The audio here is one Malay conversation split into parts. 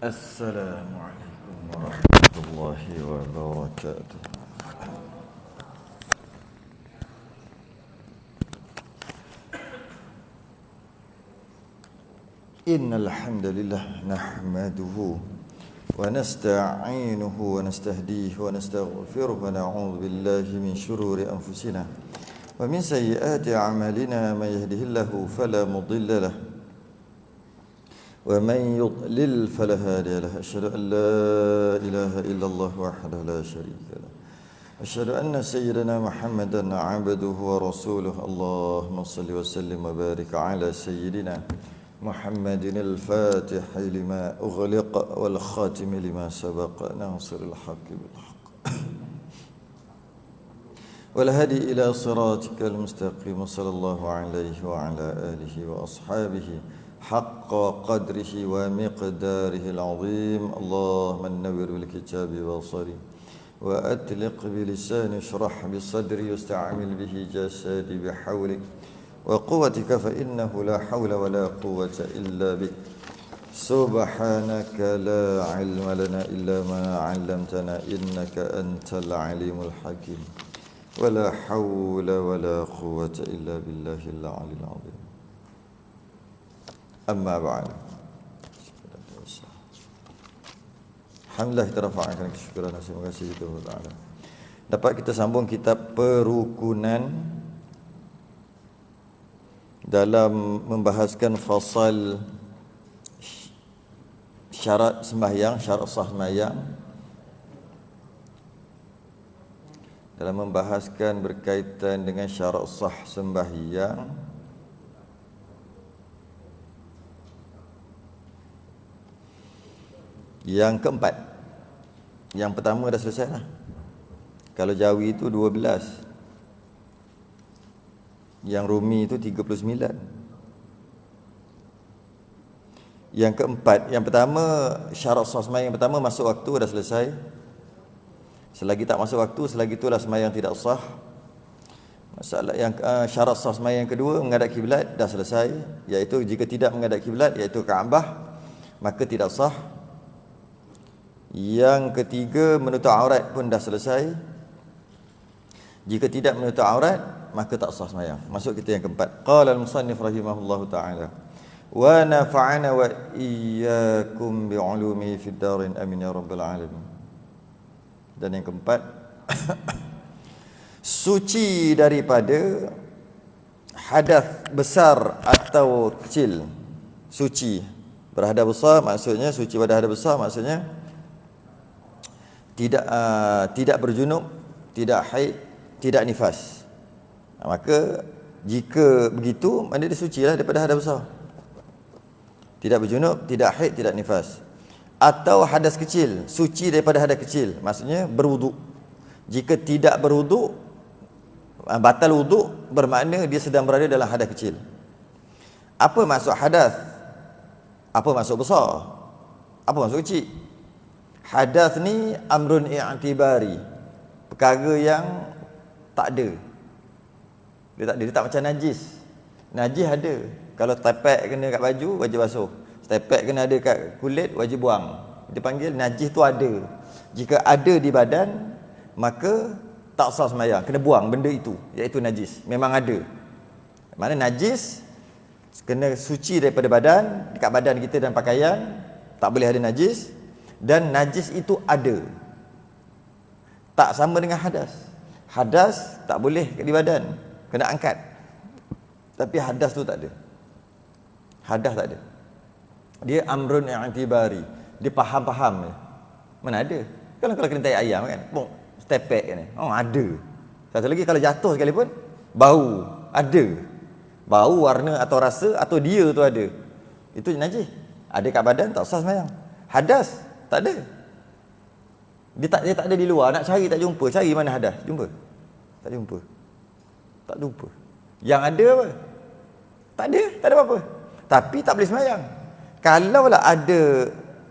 Assalamualaikum warahmatullahi wabarakatuh. Innal hamdalillah nahmaduhu wa nasta'inuhu wa nastahdihi wa nastaghfiruh wa na'udzu billahi min shururi anfusina wa min sayyiati a'malina man yahdihillahu fala mudilla lahu ومن يضلل فلا هادي له أشهد أن لا إله إلا الله وحده لا شريك له أشهد أن سيدنا محمدا عبده ورسوله اللهم صل وسلم وبارك على سيدنا محمد الفاتح لما أغلق والخاتم لما سبق ناصر الحق بالحق والهدي إلى صراطك المستقيم صلى الله عليه وعلى آله وأصحابه حق قدره ومقداره العظيم اللهم نور بالكتاب بصري وأطلق بلساني اشرح بصدري واستعمل به جسدي بحولك وقوتك فإنه لا حول ولا قوة إلا بك سبحانك لا علم لنا إلا ما علمتنا إنك أنت العليم الحكيم ولا حول ولا قوة إلا بالله العلي العظيم Amma ba'd. Alhamdulillah kita rafa'kan kesyukuran dan terima kasih kepada Allah Taala. Dapat kita sambung kitab perukunan dalam membahaskan fasal syarat sembahyang, syarat sah sembahyang. Dalam membahaskan berkaitan dengan syarat sah sembahyang. Yang keempat. Yang pertama dah selesai lah. Kalau Jawi itu 12. Yang Rumi itu 39. Yang keempat, yang pertama syarat sah sembahyang yang pertama masuk waktu dah selesai. Selagi tak masuk waktu, selagi itulah sembahyang tidak sah. Masalah yang syarat sah sembahyang yang kedua menghadap kiblat dah selesai, iaitu jika tidak menghadap kiblat iaitu Kaabah maka tidak sah. Yang ketiga menutup aurat pun dah selesai. Jika tidak menutup aurat maka tak sah sembahyang. Masuk kita yang keempat. Qala al-musannif rahimahullahu taala wa nafa'ana wa iyyakum bi'ulumihi fid darin amin ya rabbal alamin. Dan yang keempat suci daripada hadas besar atau kecil. Suci berhadas besar maksudnya suci pada hadas besar maksudnya tidak berjunub, tidak haid, tidak nifas. Maka jika begitu, mana dia sucilah daripada hadas besar. Tidak berjunub, tidak haid, tidak nifas. Atau hadas kecil, suci daripada hadas kecil, maksudnya berwuduk. Jika tidak berwuduk, batal wuduk, bermakna dia sedang berada dalam hadas kecil. Apa maksud hadas? Apa maksud besar? Apa maksud kecil? Hadas ni amrun i'tibari, perkara yang tak ada. Dia tak ada, dia tak macam najis. Najis ada. Kalau tepek kena kat baju wajib basuh. Tepek kena ada kat kulit wajib buang. Dia panggil najis tu ada. Jika ada di badan maka tak sah sembahyang, kena buang benda itu, iaitu najis. Memang ada. Mana najis kena suci daripada badan, dekat badan kita dan pakaian tak boleh ada najis. Dan najis itu ada. Tak sama dengan hadas. Hadas tak boleh di badan, kena angkat. Tapi hadas tu tak ada. Hadas tak ada. Dia amrun i'tibari. Dia faham-faham je. Mana ada? Kalau kena tai ayam kan, bong, stepek kan. Oh ada. Satu lagi kalau jatuh sekalipun bau, ada. Bau, warna atau rasa atau dia tu ada. Itu najis. Ada kat badan tak sah sembahyang. Hadas tak ada. Dia tak ada di luar. Nak cari tak jumpa. Cari mana hadas? Jumpa? Tak jumpa. Tak jumpa. Yang ada apa? Tak ada. Tak ada apa-apa. Tapi tak boleh sembahyang. Kalaulah ada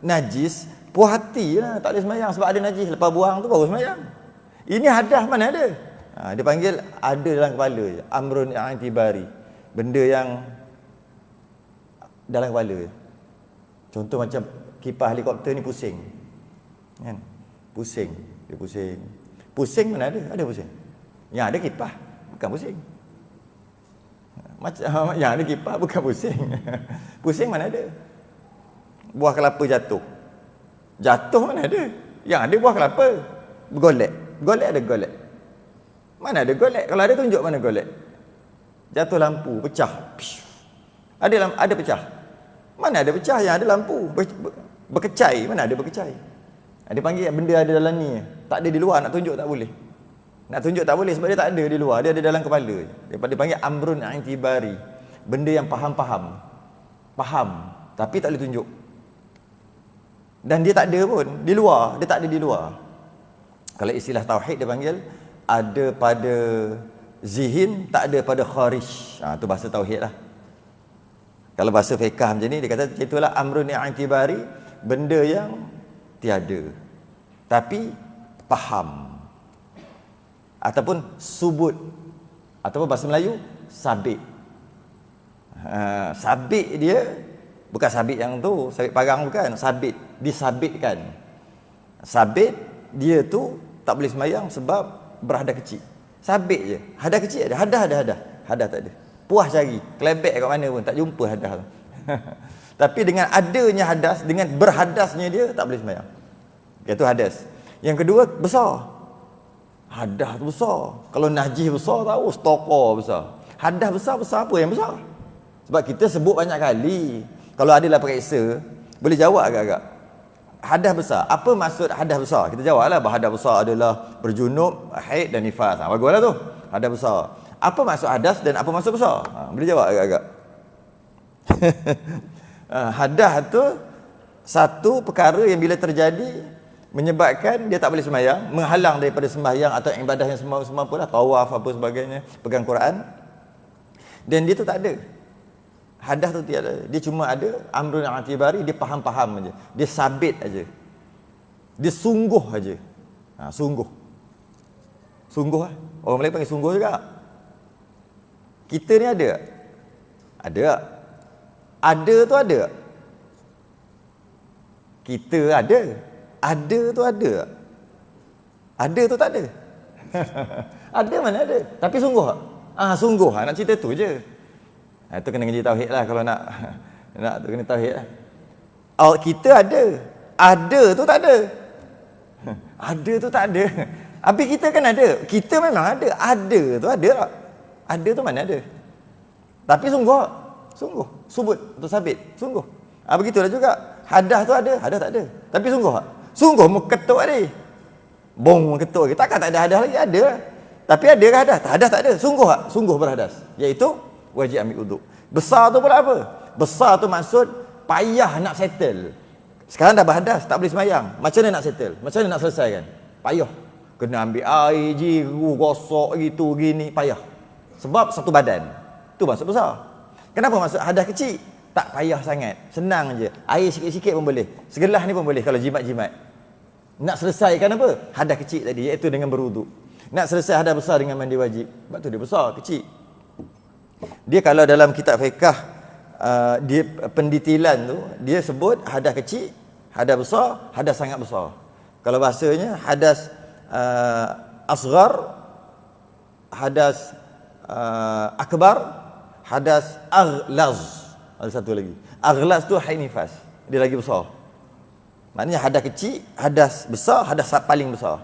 najis, puas hati lah. Tak boleh sembahyang sebab ada najis. Lepas buang tu baru sembahyang. Ini hadas mana ada? Dia panggil ada dalam kepala je. Amrun i'tibari. Benda yang dalam kepala je. Contoh macam kipas helikopter ni pusing. Kan? Pusing. Dia pusing. Pusing mana ada? Ada pusing. Yang ada kipas, bukan pusing. Macam yang ada kipas bukan pusing. Pusing mana ada? Buah kelapa jatuh. Jatuh mana ada? Yang ada buah kelapa. Bergolek. Golek ada golek. Mana ada golek? Kalau ada tunjuk mana golek. Jatuh lampu, pecah. Ada pecah. Mana ada pecah? Yang ada lampu. Berkecai. Mana ada berkecai? Dia panggil benda ada dalam ni. Tak ada di luar, nak tunjuk tak boleh. Nak tunjuk tak boleh sebab dia tak ada di luar. Dia ada dalam kepala. Dia panggil amrun i'tibari. Benda yang faham. Tapi tak boleh tunjuk. Dan dia tak ada pun. Di luar. Dia tak ada di luar. Kalau istilah tauhid dia panggil ada pada zihin, tak ada pada kharij. Tu bahasa tauhid lah. Kalau bahasa fiqh macam ni, dia kata itulah amrun i'tibari, benda yang tiada tapi faham, ataupun subut, ataupun bahasa Melayu sabit. Sabit dia bukan sabit yang tu, sabit parang bukan, sabit, disabitkan. Sabit dia tu tak boleh sembahyang sebab berhadas kecil. Sabit je. Hadas kecil ada. Hadas tak ada. Puas cari. Kelebek kat mana pun tak jumpa hadas tu. Tapi dengan adanya hadas, dengan berhadasnya dia tak boleh sembahyang. Itu hadas. Yang kedua besar. Hadas tu besar. Kalau najis besar tahu stokor besar. Hadas besar apa yang besar? Sebab kita sebut banyak kali. Kalau adalah periksa, boleh jawab agak-agak. Hadas besar. Apa maksud hadas besar? Kita jawablah bahawa hadas besar adalah berjunub, haid dan nifas. Baguslah tu. Hadas besar. Apa maksud hadas dan apa maksud besar? Boleh jawab agak-agak. Hadas tu satu perkara yang bila terjadi menyebabkan dia tak boleh sembahyang, menghalang daripada sembahyang atau ibadah yang semua pula, tawaf apa sebagainya, pegang Quran. Dan dia tu tak ada. Hadas tu tiada. Dia cuma ada amrun i'tibari, dia faham aja. Dia sabit aja. Dia sungguh aja. Sungguh. Sungguh lah. Orang Melayu panggil sungguh juga. Kita ni ada? Ada. Ada tu ada. Kita ada. Ada tu ada. Ada tu tak ada. Ada mana ada. Tapi sungguh tak? Sungguh. Nak cerita tu je. Itu kena ngaji tauhid lah kalau nak tu kena tauhid lah. Kita ada. Ada tu tak ada. Ada tu tak ada. Habis kita kan ada. Kita memang ada. Ada tu ada tak? Ada tu mana ada. Tapi sungguh. Sungguh. Subut atau sabit. Sungguh. Begitulah juga. Hadas tu ada. Hadas tak ada. Tapi sungguh tak? Sungguh ketuk tadi. Bong ketuk lagi. Takkan tak ada hadas lagi? Ada. Tapi ada ke hadas? Hadas tak ada. Sungguh tak? Sungguh berhadas. Iaitu wajib ambil uduk. Besar tu pula apa? Besar tu maksud payah nak settle. Sekarang dah berhadas, tak boleh sembahyang. Macam mana nak settle? Macam mana nak selesaikan? Payah. Kena ambil air, jiru, gosok gitu, gini, payah. Sebab satu badan. Tu maksud besar. Kenapa maksud hadas kecil? Tak payah sangat. Senang je. Air sikit-sikit pun boleh. Segelas ni pun boleh kalau jimat-jimat. Nak selesaikan apa? Hadas kecil tadi, iaitu dengan beruduk. Nak selesai hadas besar dengan mandi wajib. Sebab tu dia besar, kecil. Dia kalau dalam kitab fiqh, dia pendetilan tu, dia sebut hadas kecil, hadas besar, hadas sangat besar. Kalau bahasanya hadas asghar, hadas akbar, hadas aghlaz. Ada satu lagi. Aghlaz tu haid nifas. Dia lagi besar. Maknanya hadas kecil, hadas besar, hadas paling besar.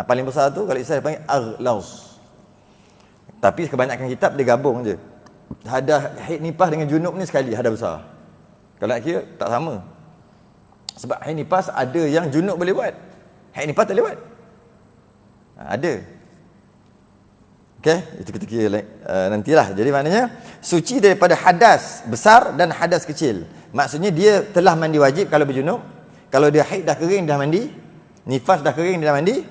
Paling besar tu kalau Islam panggil aghlaz. Tapi kebanyakan kitab dia gabung je. Hadas haid nifas dengan junub ni sekali hadas besar. Kalau nak kira tak sama. Sebab haid nifas ada yang junub boleh buat. Haid nifas tak boleh buat. Ada. Okey, itu kita kira nantilah. Jadi maknanya suci daripada hadas besar dan hadas kecil. Maksudnya dia telah mandi wajib kalau berjunub. Kalau dia haid dah kering dah mandi, nifas dah kering dia dah mandi,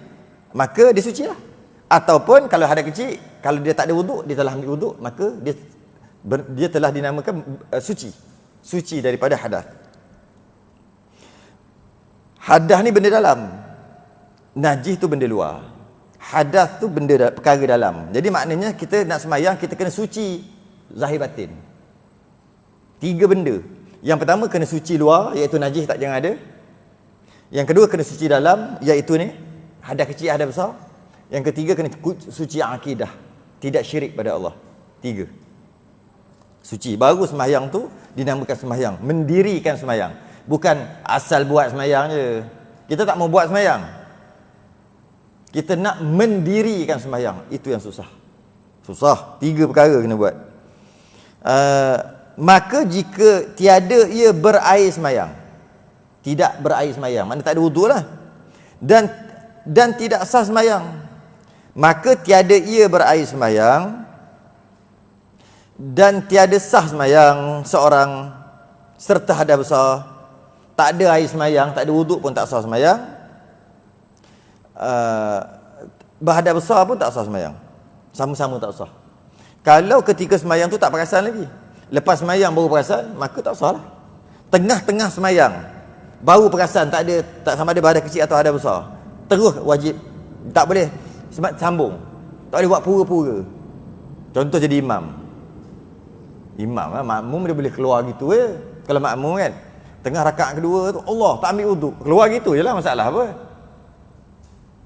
maka dia sucilah. Ataupun kalau hadas kecil, kalau dia tak ada wuduk, dia telah ambil wuduk, maka dia telah dinamakan suci. Suci daripada hadas. Hadas ni benda dalam. Najis tu benda luar. Hadas tu benda perkara dalam. Jadi maknanya kita nak sembahyang, kita kena suci zahir batin. 3 benda. Yang pertama kena suci luar, iaitu najis tak jangan ada. Yang kedua kena suci dalam, iaitu ni hadas kecil, hadas besar. Yang ketiga kena suci akidah, tidak syirik pada Allah. 3. Suci. Baru sembahyang tu dinamakan sembahyang, mendirikan sembahyang. Bukan asal buat sembahyang je. Kita tak mau buat sembahyang. Kita nak mendirikan sembahyang. Itu yang susah. Susah. 3 perkara kena buat. Maka jika tiada ia berair sembahyang, tidak berair sembahyang, mana tak ada wudu lah, dan tidak sah sembahyang, maka tiada ia berair sembahyang dan tiada sah sembahyang seorang serta hadas besar. Tak ada air sembahyang, tak ada wudu pun tak sah sembahyang. Berhadas besar pun tak sah sembahyang. Sama-sama tak sah. Kalau ketika sembahyang tu tak perasan lagi, lepas sembahyang baru perasan, maka tak sah lah. Tengah-tengah sembahyang baru perasan, tak sama ada hadas kecil atau hadas besar, terus wajib, tak boleh sambung, tak boleh buat pura-pura. Contoh jadi imam lah, makmum dia boleh keluar gitu je. Kalau makmum kan tengah rakaat kedua tu, Allah tak ambil wuduk, keluar gitu je lah, masalah apa?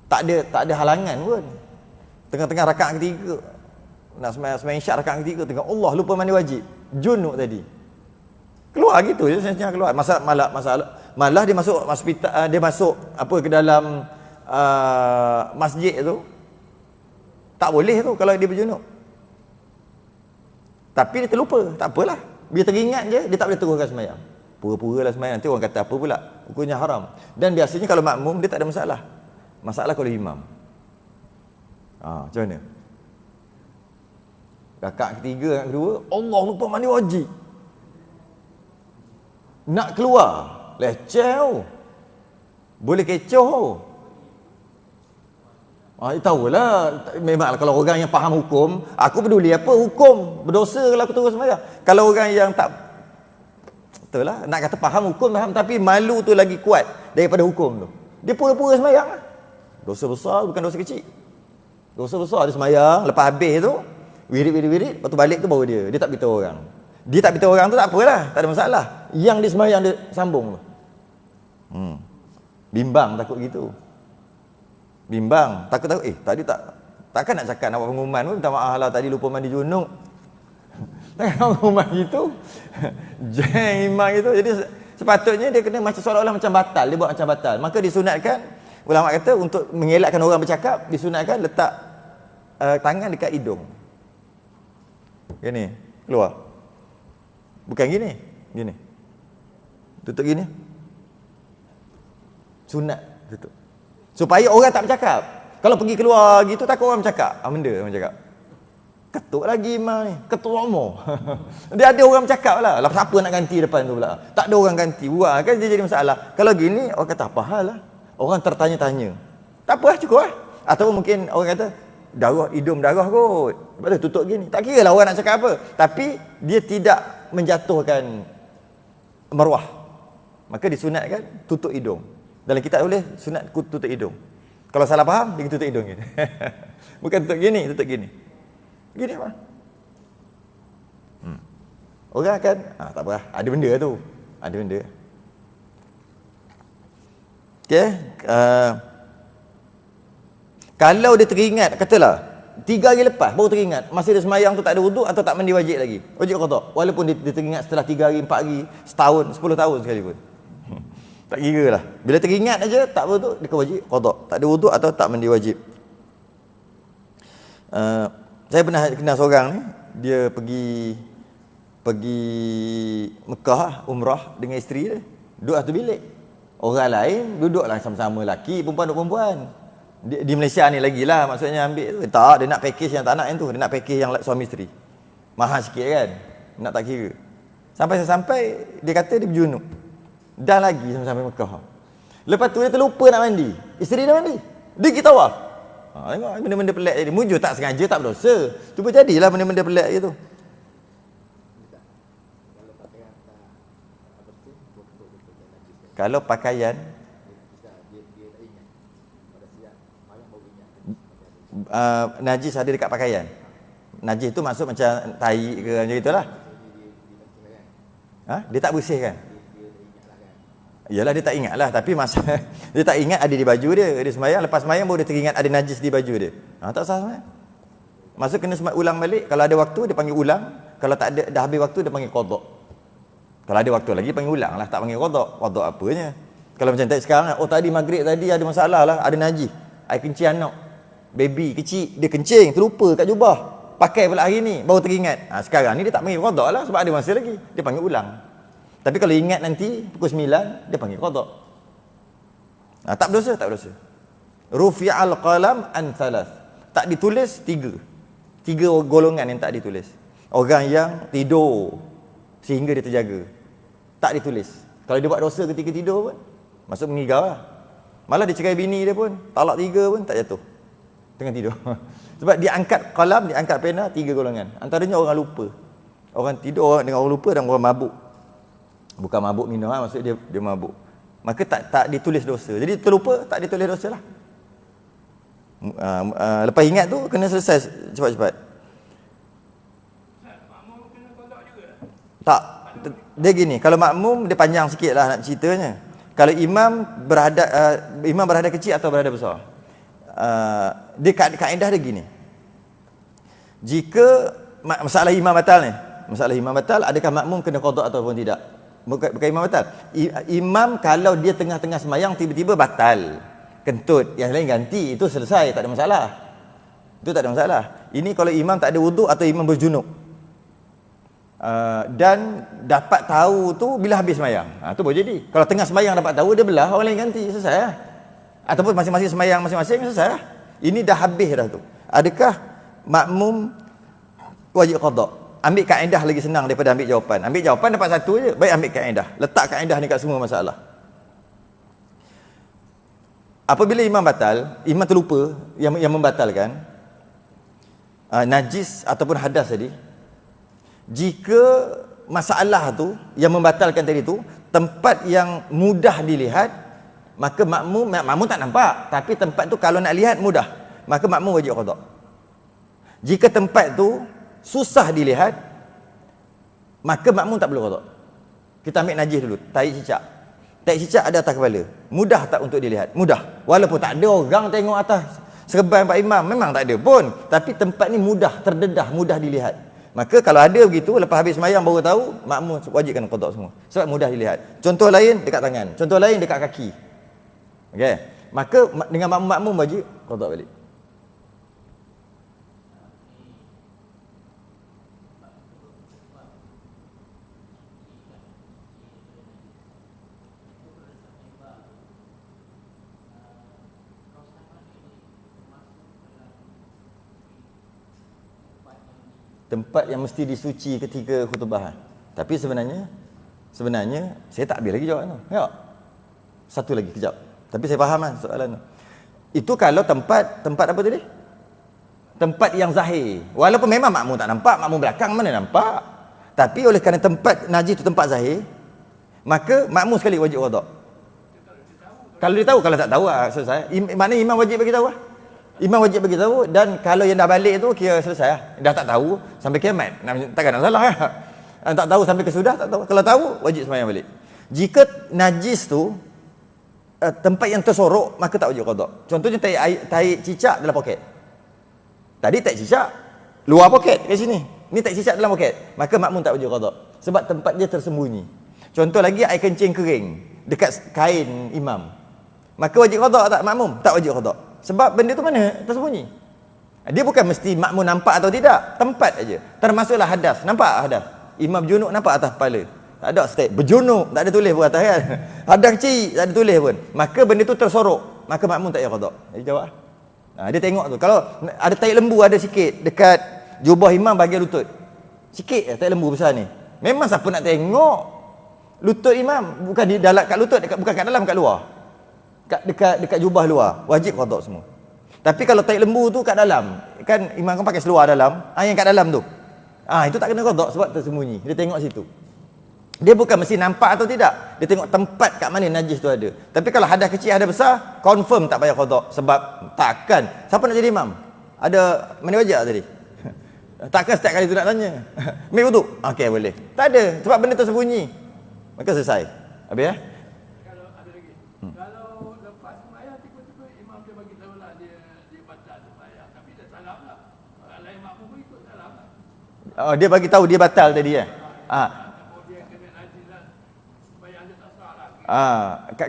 Tak ada halangan pun. Tengah-tengah rakaat ketiga, nak sembahyang isyak rakaat ketiga, tengah Allah lupa mandi wajib, junub tadi, keluar gitu je, senang keluar. Malah dia masuk hospital, dia masuk apa ke dalam masjid tu, tak boleh tu kalau dia berjunub. Tapi dia terlupa, tak apalah, dia teringat je, dia tak boleh teruskan sembahyang. Pura-pura lah sembahyang, nanti orang kata apa pula, hukumnya haram. Dan biasanya kalau makmum dia tak ada masalah. Masalah kalau imam. Macam mana? Rakaat ketiga, rakaat kedua, Allah lupa mandi wajib, nak keluar, leceh, boleh kecoh. Tahulah, memanglah kalau orang yang faham hukum, aku peduli apa hukum, berdosa kalau aku terus sembahyang. Kalau orang yang tak, betul lah, nak kata faham hukum, faham, tapi malu tu lagi kuat daripada hukum tu, dia pura-pura sembahyang lah. Dosa besar bukan dosa kecil. Dosa besar dia sembahyang, lepas habis tu wirid, lepas tu balik tu baru dia tak beritahu orang. Dia tak beritahu orang tu tak apalah, tak ada masalah. Yang dia sembahyang dia sambung tu. Bimbang takut gitu. Bimbang, takut tadi takkan nak cakap nak buat pengumuman pun, minta maaf lah tadi lupa mandi junub. Takkan pengumuman gitu. Jeng imam gitu. Jadi sepatutnya dia kena macam seolah-olah macam batal, dia buat macam batal. Maka disunatkan, ulama kata untuk mengelakkan orang bercakap, disunatkan letak tangan dekat hidung. Gini, keluar. Bukan gini. Tutup gini. Sunat tutup. Supaya orang tak bercakap. Kalau pergi keluar gitu takut orang bercakap. Benda orang cakap. Ketuk lagi imam ni, ketua umur. Dia ada orang bercakap lah. Lepas apa nak ganti depan tu pula? Tak ada orang ganti. Buat kan dia jadi masalah. Kalau gini orang kata apa hal lah. Orang tertanya-tanya. Tak apa lah, cukup lah. Atau mungkin orang kata darah, hidung darah kot, lepas tu tutup gini. Tak kira lah orang nak cakap apa, tapi dia tidak menjatuhkan maruah. Maka disunatkan tutup hidung. Dalam kitab boleh sunat tutup hidung. Kalau salah faham, dia tutup hidung gini. Bukan tutup gini, tutup gini. Gini apa? Orang akan tak apa, ada benda tu. Ada benda. Okey. Kalau dia teringat, katalah 3 hari lepas baru teringat, masa dia sembahyang tu tak ada wuduk atau tak mandi wajib lagi, wajib qada. Walaupun dia teringat setelah 3 hari, 4 hari, setahun, 10 tahun sekalipun. Tak kira lah. Bila teringat aja tak wuduk, dia wajib qada. Tak ada wuduk atau tak mandi wajib. Saya pernah kenal seorang ni, dia pergi Mekah umrah dengan isteri dia, duduk satu bilik. Orang lain duduklah sama-sama, lelaki, perempuan. Di Malaysia ni lagi lah, maksudnya ambil tu. Tak, dia nak package yang tak nak yang tu. Dia nak package yang suami isteri. Mahal sikit kan, nak tak kira. Sampai dia kata dia berjunub. Dah lagi sampai Mekah. Lepas tu dia terlupa nak mandi. Isteri dah mandi, dia pergi tawaf. Tengok benda-benda pelik jadi. Mujur tak sengaja, tak berdosa. Cuba jadilah benda-benda pelik gitu. Kalau pakaian najis ada dekat pakaian. Najis tu maksud macam tai ke macam itulah. Dia tak bersihkan. Yalah dia tak ingat lah, tapi masa dia tak ingat ada di baju dia. Dia sembahyang, lepas sembahyang baru dia teringat ada najis di baju dia. Tak sah sembahyang. Masa kena ulang balik, kalau ada waktu dia panggil ulang, kalau tak ada dah habis waktu dia panggil qada. Kalau ada waktu lagi panggil ulang lah, tak panggil qada. Qada apanya? Kalau macam tadi sekarang, tadi maghrib tadi ada masalah lah, ada najis. Air kencing anak, baby kecil, dia kencing terlupa kat jubah. Pakai pula hari ni, baru teringat. Sekarang ni dia tak panggil qada lah sebab ada masa lagi. Dia panggil ulang. Tapi kalau ingat nanti pukul 9, dia panggil qada. Tak berdosa, tak berdosa. Rufi'al qalam an thalath. Tak ditulis 3. 3 golongan yang tak ditulis. Orang yang tidur sehingga dia terjaga, tak ditulis. Kalau dia buat dosa ketika tidur pun, masuk mengigau lah. Malah dia cerai bini dia pun, talak 3 pun tak jatuh tengah tidur. Sebab dia angkat qalam, dia angkat pena 3 golongan. Antaranya orang lupa. Orang tidur dengan orang lupa dan orang mabuk. Bukan mabuk minum, maksud dia mabuk. Maka tak ditulis dosa. Jadi terlupa, tak ditulis dosa lah. Lepas ingat tu kena selesai cepat-cepat. Makmum kena qada juga? Tak. Dia gini, kalau makmum dia panjang sikit lah nak ceritanya. Kalau imam berada kecil atau berada besar, dia kaedah dia gini. Jika masalah imam batal ni, masalah imam batal, adakah makmum kena qada ataupun tidak? Bukan imam batal. Imam kalau dia tengah-tengah semayang tiba-tiba batal, kentut, yang lain ganti, itu selesai, tak ada masalah. Itu tak ada masalah. Ini kalau imam tak ada wuduk atau imam berjunub. Dan dapat tahu tu bila habis semayang. Tu boleh jadi. Kalau tengah semayang dapat tahu, dia belah, orang lain ganti, selesai lah. Ataupun masing-masing semayang masing-masing, selesai lah. Ini dah habis dah tu. Adakah makmum wajib qada? Ambil kaedah lagi senang daripada ambil jawapan. Ambil jawapan dapat satu je, baik ambil kaedah. Letak kaedah ni kat semua masalah. Apabila imam batal, imam terlupa yang membatalkan najis ataupun hadas tadi, jika masalah tu yang membatalkan tadi tu tempat yang mudah dilihat, maka makmum tak nampak, tapi tempat tu kalau nak lihat mudah, maka makmum wajib qada. Jika tempat tu susah dilihat, maka makmum tak perlu qada. Kita ambil najis dulu, tahi cicak. Tahi cicak ada atas kepala. Mudah tak untuk dilihat? Mudah. Walaupun tak ada orang tengok atas serban Pak Imam, memang tak ada pun. Tapi tempat ni mudah terdedah, mudah dilihat. Maka kalau ada begitu, lepas habis sembahyang baru tahu, makmum wajib kena qada semua. Sebab mudah dilihat. Contoh lain dekat tangan, contoh lain dekat kaki. Okey. Maka dengan makmum wajib qada balik. Tempat yang mesti disuci ketika khutbah. Tapi sebenarnya saya tak habis lagi jawab tu. Ya. Satu lagi kejap. Tapi saya faham kan soalan tu. Itu kalau tempat apa tadi? Tempat yang zahir. Walaupun memang makmum tak nampak, makmum belakang mana nampak. Tapi oleh kerana tempat najis tu tempat zahir, maka makmum sekali wajib qada. Kalau dia tahu, kalau tak tahu selesai. Maknanya imam wajib bagi tahu lah. Imam wajib bagi tahu, dan kalau yang dah balik tu kira selesai lah. Dah tak tahu sampai kiamat. Takkan nak salah kan? Tak tahu sampai kesudah, tak tahu. Kalau tahu, wajib sembahyang balik. Jika najis tu tempat yang tersorok, maka tak wajib qada. Contohnya tahi cicak dalam poket. Tadi tahi cicak luar poket kat sini. Ni tahi cicak dalam poket. Maka makmum tak wajib qada. Sebab tempat dia tersembunyi. Contoh lagi, air kencing kering dekat kain imam. Maka wajib qada tak makmum? Tak wajib qada. Sebab benda tu mana? Tersembunyi. Dia bukan mesti makmum nampak atau tidak. Tempat aja. Termasuklah hadas. Nampak hadas? Imam junub nampak atas kepala. Tak ada step. Berjunub. Tak ada tulis pun atas kan. Hadas kecil. Tak ada tulis pun. Maka benda tu tersorok. Maka makmum tak payah qada. Dia jawab. Dia tengok tu. Kalau ada tahi lembu ada sikit dekat jubah imam bahagian lutut. Sikit je tahi lembu besar ni. Memang siapa nak tengok lutut imam. Bukan di dalam kat lutut. Bukan kat dalam, kat luar. Dekat jubah luar, wajib qada semua. Tapi kalau tahi lembu tu kat dalam, kan imam kan pakai seluar dalam, yang kat dalam tu, itu tak kena qada sebab tersembunyi. Dia tengok situ. Dia bukan mesti nampak atau tidak, dia tengok tempat kat mana najis tu ada. Tapi kalau hadas kecil, hadas besar, confirm tak payah qada. Sebab takkan siapa nak jadi imam? Ada mana wajib tadi? Takkan setiap kali tu nak tanya. Ambil wuduk? Okey, boleh. Tak ada, sebab benda tersembunyi. Maka selesai. Habis ya? Kalau ada lagi. Kalau lepas sembahyang tiba-tiba imam dia bagi tahu lah dia batal sembahyang tapi dia salam lah. Orang lain makmum pun ikut salam lah. Oh, dia bagi tahu dia batal tadi ya. Dia kena najis lah. Sembahyang dia tak sah lah.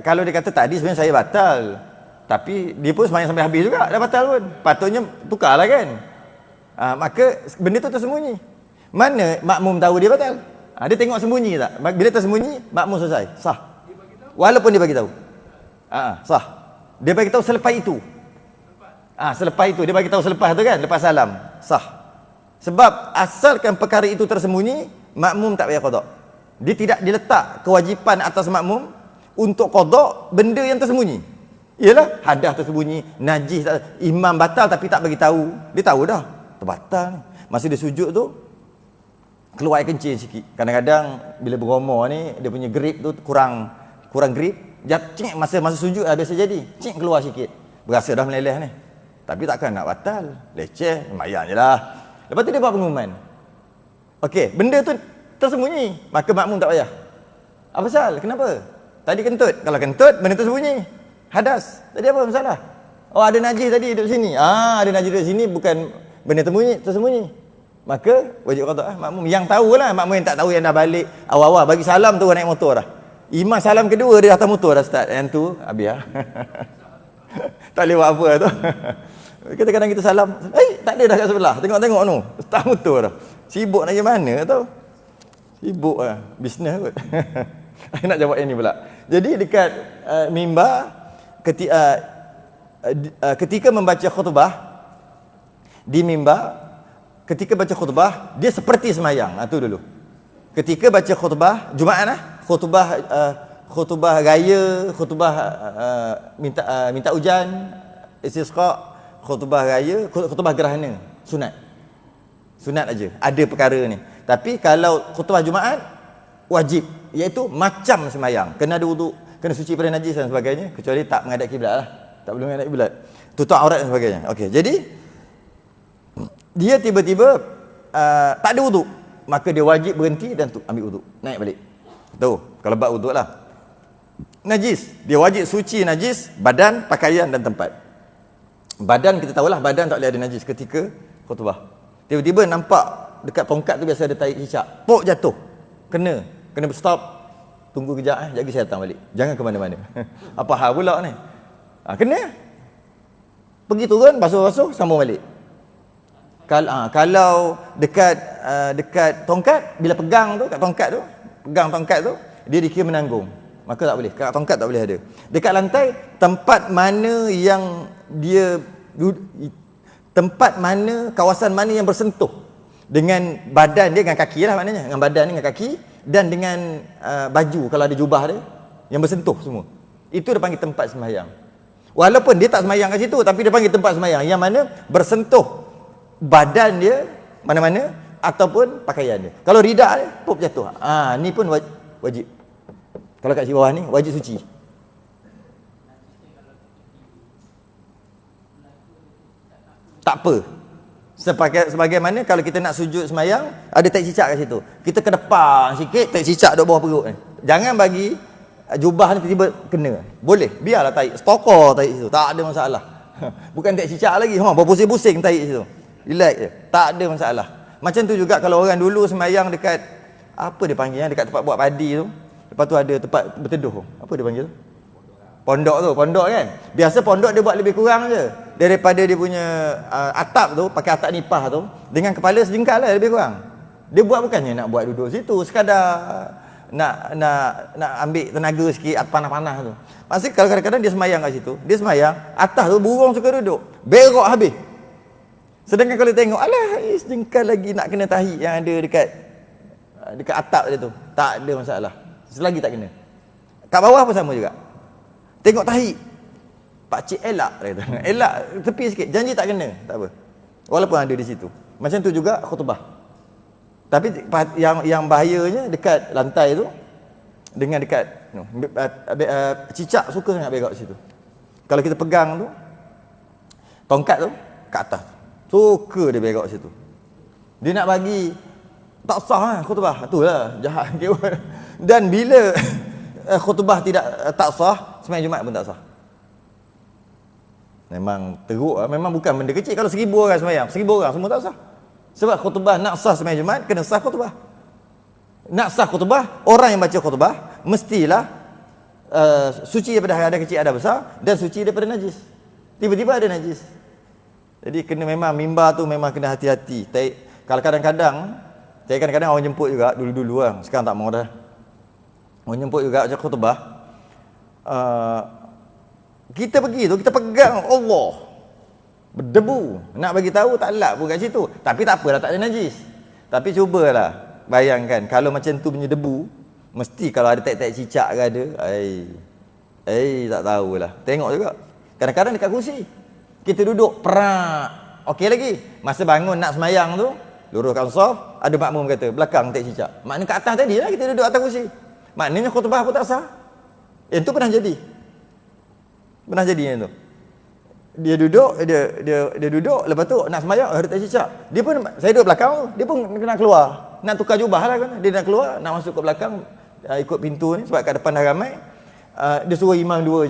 Kalau dia kata tadi sebenarnya saya batal. Tapi dia pun sembahyang sampai habis juga dah batal pun. Patutnya tukarlah kan. Maka benda tu tersembunyi. Mana makmum tahu dia batal? Dia tengok sembunyi tak? Bila tersembunyi, makmum selesai. Sah. Walaupun dia bagi tahu. Sah. Dia bagi tahu selepas itu. Selepas itu dia bagi tahu selepas tu kan, lepas salam. Sah. Sebab asalkan perkara itu tersembunyi, makmum tak payah qada. Dia tidak diletak kewajipan atas makmum untuk qada benda yang tersembunyi. Ialah hadas tersembunyi, najis, imam batal tapi tak bagi tahu. Dia tahu dah, terbatal ni. Masa dia sujud tu keluar air kencing sikit. Kadang-kadang bila bergomor ni dia punya grip tu kurang grip. Cing masa sujud biasa jadi. Cing keluar sikit. Berasa dah meleleh ni. Tapi takkan nak batal. Leceh, sembahyang jelah. Lepas tu dia buat pengumuman. Okey, benda tu tersembunyi, maka makmum tak payah. Apa pasal? Kenapa? Tadi kentut. Kalau kentut benda tersembunyi. Hadas. Tadi apa masalah? Oh, ada najis tadi duduk sini. Ada najis duduk sini bukan benda tersembunyi. Maka wajib qada makmum yang tahulah, makmum yang tak tahu yang dah balik awal-awal bagi salam tu naik motor dah. Imam salam kedua dia atas motor dah start. Yang tu habis lah. Tak boleh buat apa tu. Kadang-kadang kita salam, tak ada dah kat sebelah. Tengok-tengok tu. Start motor dah. Sibuk nak pergi mana tu? Sibuk lah. Bisnes kot. Nak jawab yang ni pula. Jadi dekat mimbar ketika membaca khutbah di mimbar, ketika baca khutbah dia seperti semayang. Itu dulu. Ketika baca khutbah Jumaat khutbah raya, khutbah minta hujan, istisqa, khutbah raya, khutbah gerhana, sunat aja. Ada perkara ni. Tapi kalau khutbah Jumaat wajib, iaitu macam semayang, kena ada wuduk, kena suci pada najis dan sebagainya, kecuali tak menghadap kiblat lah. Tak boleh menghadap kiblat. Tutup aurat dan sebagainya. Okey, jadi dia tiba-tiba tak ada wuduk, maka dia wajib berhenti dan ambil wuduk, naik balik. Tu, kalau bab wuduk lah. Najis, dia wajib suci najis, badan, pakaian dan tempat. Badan kita tahulah, badan tak boleh ada najis ketika khutbah. Tiba-tiba nampak dekat tongkat tu biasa ada tahi cicak, pok jatuh, kena stop, tunggu kejap, jaga saya datang balik, jangan ke mana-mana. Apa hal pula ni? Kena pergi turun, basuh-basuh, sambung balik. Kalau dekat tongkat, bila pegang tu, kat tongkat tu, pegang tongkat tu, dia dikira menanggung, maka tak boleh. Kat tongkat tak boleh ada. Dekat lantai, tempat mana yang dia, tempat mana, kawasan mana yang bersentuh dengan badan dia, dengan kaki lah maknanya, dengan badan dia, dengan kaki, dan dengan baju, kalau ada jubah dia, yang bersentuh semua. Itu dia panggil tempat sembahyang. Walaupun dia tak sembahyang kat situ, tapi dia panggil tempat sembahyang, yang mana bersentuh badan dia mana-mana ataupun pakaian dia. Kalau ridak dia pop jatuh. Ni pun wajib. Kalau kat bawah ni wajib suci. Tak apa. Sebagaimana kalau kita nak sujud semayang, ada tai cicak kat situ, kita ke depan sikit, tai cicak duduk bawah perut ni. Jangan bagi jubah ni tiba-tiba kena. Boleh, biarlah tai, stokor tai situ, tak ada masalah. Bukan tai cicak lagi, berpusing-pusing tai situ. Relax je, tak ada masalah. Macam tu juga kalau orang dulu semayang dekat, apa dia panggil, dekat tempat buat padi tu, lepas tu ada tempat berteduh, apa dia panggil tu? Pondok kan. Biasa pondok dia buat lebih kurang je daripada dia punya atap tu, pakai atap nipah tu, dengan kepala sejengkal lah lebih kurang. Dia buat bukannya nak buat duduk situ, sekadar nak ambil tenaga sikit, panas-panas tu. Maksudnya kalau kadang-kadang dia semayang kat situ, dia semayang, atas tu burung suka duduk, berok habis. Sedangkan kalau tengok, alah, sejengkal lagi nak kena tahi yang ada dekat atap dia tu, tak ada masalah, selagi tak kena. Kat bawah pun sama juga. Tengok tahi, pakcik elak, elak tepi sikit, janji tak kena, tak apa, walaupun ada di situ. Macam tu juga khutbah. Tapi yang bahayanya dekat lantai tu, dengan dekat cicak suka sangat berak situ. Kalau kita pegang tu, tongkat tu kat atas, suka dia berak situ. Dia nak bagi tak sah lah khutbah, itulah jahat. Dan bila khutbah tak sah, sembahyang Jumaat pun tak sah. Memang teruk, memang bukan benda kecil. Kalau 1000 orang sembahyang, 1000 orang semua tak sah. Sebab khutbah nak sah sembahyang Jumaat, kena sah khutbah. Nak sah khutbah, orang yang baca khutbah mestilah suci daripada ada kecil ada besar, dan suci daripada najis. Tiba-tiba ada najis. Jadi kena memang mimbar tu memang kena hati-hati. Kalau kadang-kadang orang jemput juga dulu-dulu lah. Sekarang tak mau dah. Orang jemput juga macam khutbah. Kita pergi tu, kita pegang Allah. Berdebu. Nak bagi tahu tak lap pun kat situ. Tapi tak apalah, tak ada najis. Tapi cubalah bayangkan kalau macam tu punya debu, mesti kalau ada tek-tek cicak ke ada, tak tahulah. Tengok juga. Kadang-kadang dekat kursi kita duduk perak. Okey lagi. Masa bangun nak semayang tu, luruskan saf, ada makmum kata belakang tek cicak. Maknanya kat atas tadi lah kita duduk atas kursi. Maknanya khutbah pun tak sah. Yang tu pernah jadi. Pernah jadi yang tu. Dia duduk, lepas tu nak semayang, ada tek cicak. Dia pun, saya duduk belakang tu, dia pun kena keluar. Nak tukar jubah lah kan. Dia nak keluar, nak masuk ke belakang, ikut pintu ni sebab kat depan dah ramai. Dia suruh imam dua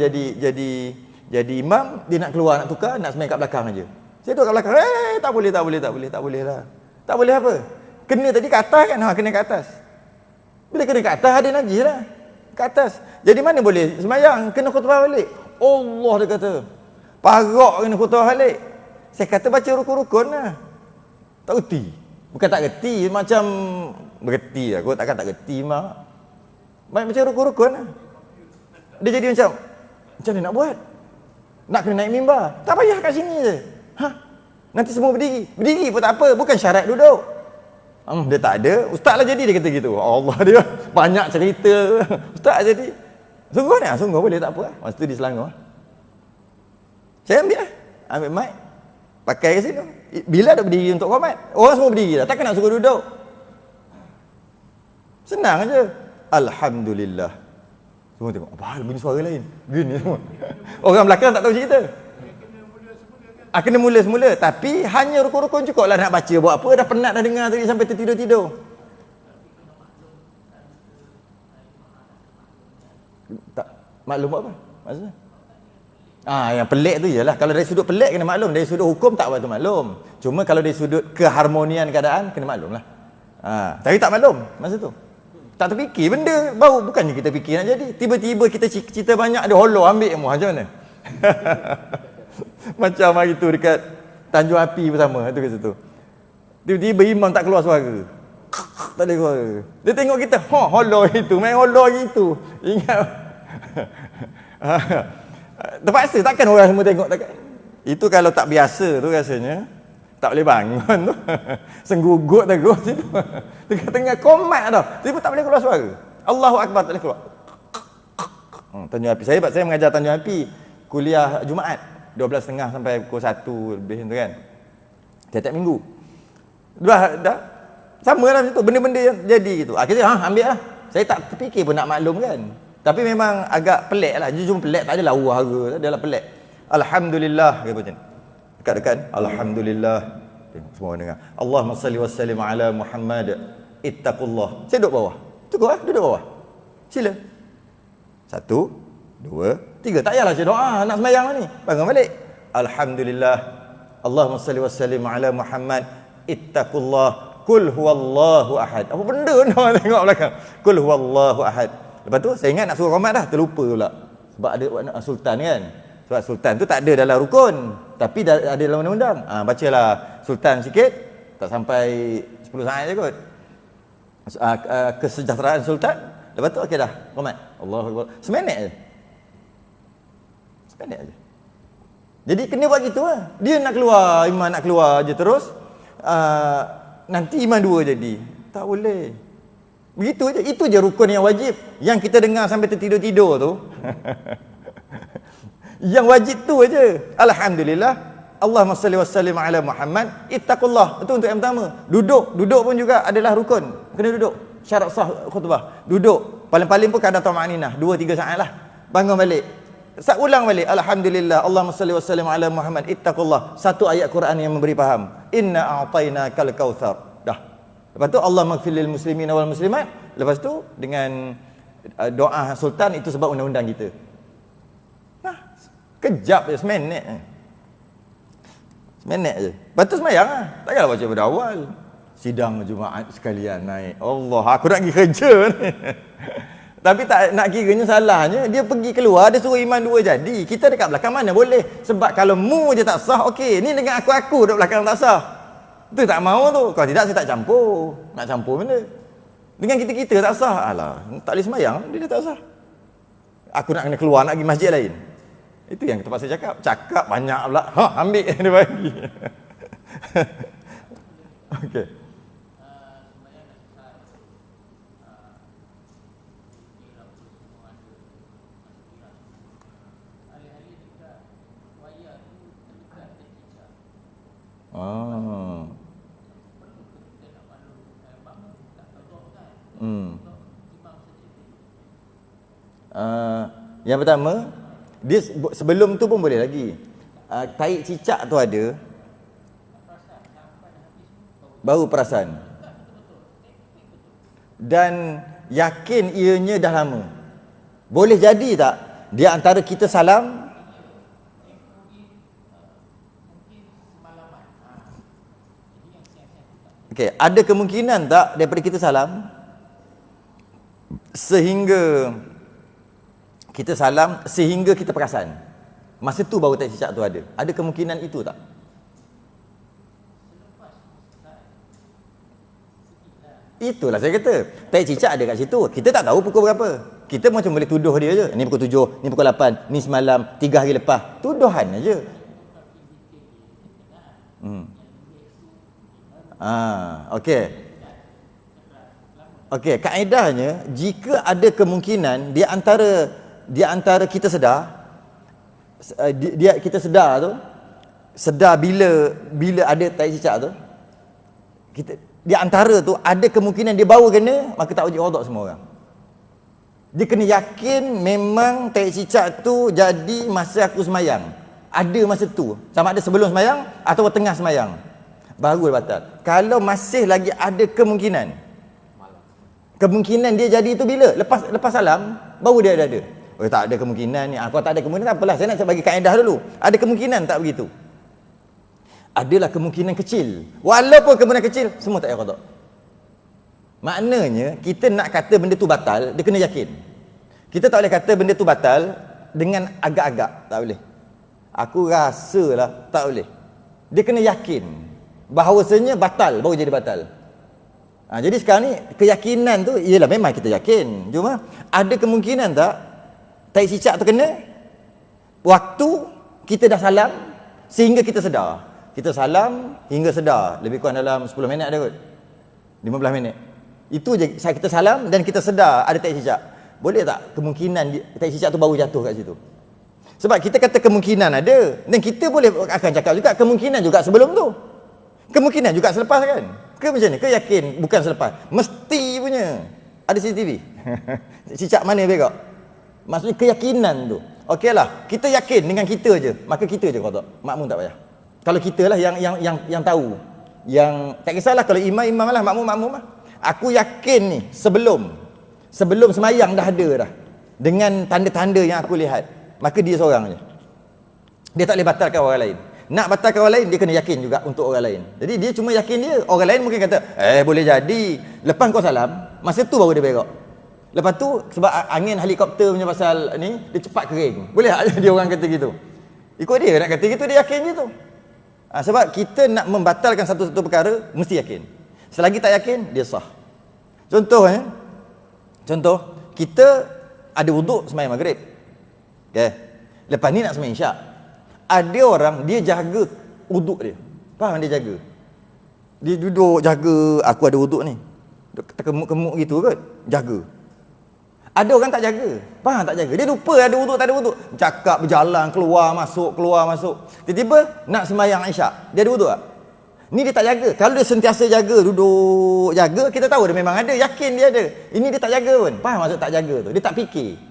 jadi imam, dia nak keluar, nak tukar, nak semayang kat belakang aja. Saya duduk kat belakang, tak boleh lah. Tak boleh apa? Kena tadi kat atas kan, kena kat atas. Bila kena kat atas, ada najis lah. Kat atas. Jadi mana boleh semayang, kena khutbah balik. Allah dia kata, parak kena khutbah balik. Saya kata baca rukun-rukun lah. Tak reti. Bukan tak reti, macam berreti lah. Aku takkan tak reti mak. Macam rukun-rukun lah. Dia jadi macam mana nak buat? Nak kena naik mimbar. Tak payah kat sini je. Nanti semua berdiri. Berdiri pun tak apa. Bukan syarat duduk. Dia tak ada. Ustaz lah jadi dia kata gitu. Allah dia banyak cerita. Ustaz jadi. Sungguh ni? Sungguh boleh tak apa. Masa tu di Selangor. Saya ambil mic. Pakai ke sini. Bila dah berdiri untuk komat? Orang semua berdiri dah. Takkan nak suruh duduk. Senang je. Alhamdulillah. Semua tengok, apa hal bunyi suara lain? Gini semua. Orang belakang tak tahu cerita. Kena mula semula. Tapi hanya rukun-rukun cukup lah nak baca. Buat apa? Dah penat dah dengar tadi sampai tertidur-tidur. Tak, maklum buat apa? Maksudnya? Yang pelik tu ialah, kalau dari sudut pelik kena maklum. Dari sudut hukum tak apa tu maklum. Cuma kalau dari sudut keharmonian keadaan, kena maklum lah. Tapi tak maklum masa tu. Tak terfikir benda baru, bukannya kita fikir nak jadi. Tiba-tiba kita cerita banyak, ada hollow ambil semua. Macam mana? Macam hari tu dekat Tanjung Api bersama tu kat situ. Tiba-tiba imam tak keluar suara. Tak ada suara. Dia tengok kita, hollow itu, main hollow gitu. Ingat. Terpaksa, takkan orang semua tengok, takkan. Itu kalau tak biasa tu rasanya tak boleh bangun tu. Senggugut terus situ. Tengah-tengah komat dah. Tiba tak boleh keluar suara. Allahu Akbar tak boleh keluar. Tanjung Api. Saya mengajar Tanjung Api kuliah Jumaat 12.30 sampai pukul 1 lebih tu kan. Tiap-tiap minggu. Dah sama lah macam tu. Benda-benda yang jadi gitu. Akhirnya ambil lah. Saya tak terfikir pun nak maklum kan. Tapi memang agak pelik lah. Jujur pelik, tak adalah wahara. Dia lah pelik. Alhamdulillah. Kata macam ni. Dekat-dekat. Alhamdulillah. Semua dengar. Allahumma salli wa sallim ala Muhammad. Ittaqullah. Saya duduk bawah. Cukup lah. Duduk bawah. Sila. 1, 2, 3. Tak payahlah saya doa. Nak semayang ni. Bangun balik. Alhamdulillah. Allahumma salli wa sallim ala Muhammad. Ittaqullah. Kul huwallahu ahad. Apa benda ni orang tengok belakang. Kul huwallahu ahad. Lepas tu saya ingat nak suruh qomat dah. Terlupa pula. Sebab ada sultan kan. Sebab sultan tu tak ada dalam rukun. Tapi ada dalam undang-undang. Bacalah sultan sikit. Tak sampai 10 saat je kot. Kesejahteraan sultan. Lepas tu okey dah. Qomat. Allahu Akbar. Seminit je. Seminit je. Jadi kena buat gitu lah. Dia nak keluar. Imam nak keluar je terus. Nanti imam dua jadi. Tak boleh. Begitu je. Itu je rukun yang wajib. Yang kita dengar sampai tertidur-tidur tu. Yang wajib tu aja. Alhamdulillah. Allahumma salli wa sallim ala Muhammad. Ittaqullah. Itu untuk yang pertama. Duduk pun juga adalah rukun. Kena duduk. Syarat sah khutbah. Duduk. Paling-paling pun kadar tama'aninah. 2-3 saat lah. Bangun balik. Ulang balik. Alhamdulillah. Allahumma salli wa sallim ala Muhammad. Ittaqullah. Satu ayat Quran yang memberi faham. Inna a'tainakal kautsar. Dah. Lepas tu Allah maghfir lil muslimin wal muslimat Lepas tu dengan doa sultan, itu sebab undang-undang kita. Nah, kejap je, seminit je. Lepas tu semayang lah. Takkanlah baca pada awal. Sidang Jumaat sekalian naik. Allah, aku nak pergi kerja ni. Tapi tak nak kiranya salahnya, dia pergi keluar, dia suruh imam dua jadi. Kita dekat belakang mana boleh. Sebab kalau mu je tak sah, okey. Ni dengan aku duduk belakang tak sah. Itu tak mau tu. Kalau tidak, saya tak campur. Nak campur benda. Dengan kita tak sah. Alah, tak boleh semayang, dia dah tak sah. Aku nak kena keluar, nak pergi masjid lain. Itu yang terpaksa cakap. Cakap banyak pula. Ambil dia bagi. Okey. Yang pertama, dia sebelum tu pun boleh lagi. Taik cicak tu ada, baru perasan. Dan yakin ianya dah lama. Boleh jadi tak dia antara kita salam, okey, ada kemungkinan tak daripada kita salam sehingga kita perasan. Masa tu baru taik cicak tu ada. Ada kemungkinan itu tak? Itulah saya kata. Taik cicak ada kat situ. Kita tak tahu pukul berapa. Kita macam boleh tuduh dia je. Ni pukul 7, ni pukul 8, ni semalam, 3 hari lepas. Tuduhan aja. Okey. Okey, kaedahnya jika ada kemungkinan di antara kita sedar, kita sedar tu, sedar bila ada taik cicak tu, kita di antara tu ada kemungkinan dia baru kena, maka tak wajib qada semua orang. Dia kena yakin memang taik cicak tu jadi masa aku semayang. Ada masa tu, sama ada sebelum semayang atau tengah semayang, baru dia batal. Kalau masih lagi ada kemungkinan dia jadi itu bila? Lepas salam, baru dia ada. Oh, tak ada kemungkinan ni. Kalau tak ada kemungkinan, tak apalah. Saya nak bagi kaedah dulu. Ada kemungkinan tak begitu? Adalah kemungkinan kecil. Walaupun kemungkinan kecil, semua tak payah qada. Maknanya, kita nak kata benda tu batal, dia kena yakin. Kita tak boleh kata benda tu batal dengan agak-agak. Tak boleh. Aku rasalah, tak boleh. Dia kena yakin bahawasanya batal, baru jadi batal. Jadi sekarang ni keyakinan tu ialah memang kita yakin. Cuma ada kemungkinan tak taik cicak tu kena waktu kita dah salam sehingga kita sedar. Kita salam hingga sedar, lebih kurang dalam 10 minit ada kot. 15 minit. Itu je kita salam dan kita sedar ada taik cicak. Boleh tak kemungkinan taik cicak tu baru jatuh kat situ? Sebab kita kata kemungkinan ada, dan kita boleh akan cakap juga kemungkinan juga sebelum tu. Kemungkinan juga selepas kan? Ke macam ni? Ke yakin bukan selepas? Mesti punya. Ada CCTV. Cicak mana berak? Maksudnya keyakinan tu. Okeylah, kita yakin dengan kita je, maka kita je qada. Makmum tak payah. Kalau kita lah yang tahu. Yang tak kisahlah kalau imam lah, makmum lah. Aku yakin ni sebelum semayang dah ada dah. Dengan tanda-tanda yang aku lihat, maka dia seorang je. Dia tak boleh batalkan orang lain. Nak batalkan orang lain, dia kena yakin juga untuk orang lain. Jadi dia cuma yakin dia. Orang lain mungkin kata, boleh jadi. Lepas kau salam, masa tu baru dia berak. Lepas tu, sebab angin helikopter punya pasal ni, dia cepat kering. Boleh tak dia orang kata gitu? Ikut dia nak kata gitu, dia yakin gitu. Sebab kita nak membatalkan satu-satu perkara, mesti yakin. Selagi tak yakin, dia sah. Contoh, kita ada wuduk sembahyang maghrib. Okay. Lepas ni nak sembahyang isyak. Ada orang dia jaga wuduk dia. Faham dia jaga? Dia duduk jaga, aku ada wuduk ni. Terkemuk-kemuk gitu kot, jaga. Ada orang tak jaga. Faham tak jaga? Dia lupa ada wuduk tak ada wuduk. Cakap berjalan keluar masuk. Tiba-tiba nak sembahyang isyak. Dia ada wuduk tak? Ni dia tak jaga. Kalau dia sentiasa jaga, duduk jaga, kita tahu dia memang ada, yakin dia ada. Ini dia tak jaga pun. Faham maksud tak jaga tu? Dia tak fikir.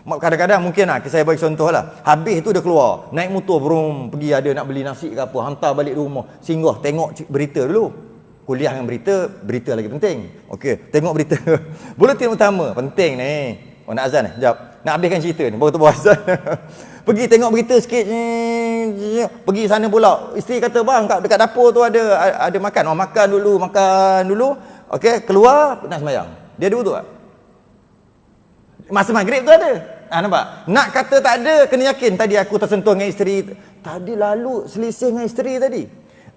Kadang-kadang mungkin saya bagi contoh lah. Habis tu dia keluar, naik motor, pergi ada nak beli nasi ke apa, hantar balik rumah, singgah tengok berita dulu. kuliah dengan berita, berita lagi penting. Okey, tengok berita. Buletin utama, penting ni. Oh, nak azan ni? Jap. Nak habiskan cerita ni, baru tu buat azan. Pergi tengok berita sikit. Pergi sana pula. Isteri kata, bang, dekat dapur tu ada makan. Oh, makan dulu. Okey, keluar, nak sembahyang. Dia ada wuduk tak? Masa maghrib tu ada. Nampak? Nak kata tak ada, kena yakin. Tadi aku tersentuh dengan isteri. Tadi lalu selisih dengan isteri tadi.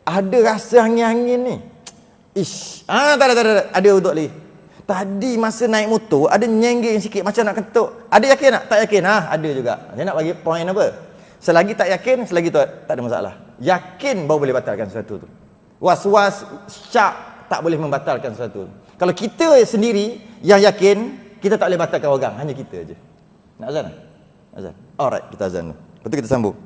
Ada rasa angin-angin ni. Tak ada. Ada wuduk lagi. Tadi masa naik motor, ada nyengging sikit macam nak ketuk. Ada yakin tak? Tak yakin. Ada juga. Dia nak bagi point apa? Selagi tak yakin, selagi tu tak ada masalah. Yakin baru boleh batalkan sesuatu tu. Was-was, syak tak boleh membatalkan sesuatu. Kalau kita sendiri yang yakin, kita tak boleh batalkan orang. Hanya kita aja. Nak azan? Azan. Alright, kita azan dulu. Lepas tu kita sambung.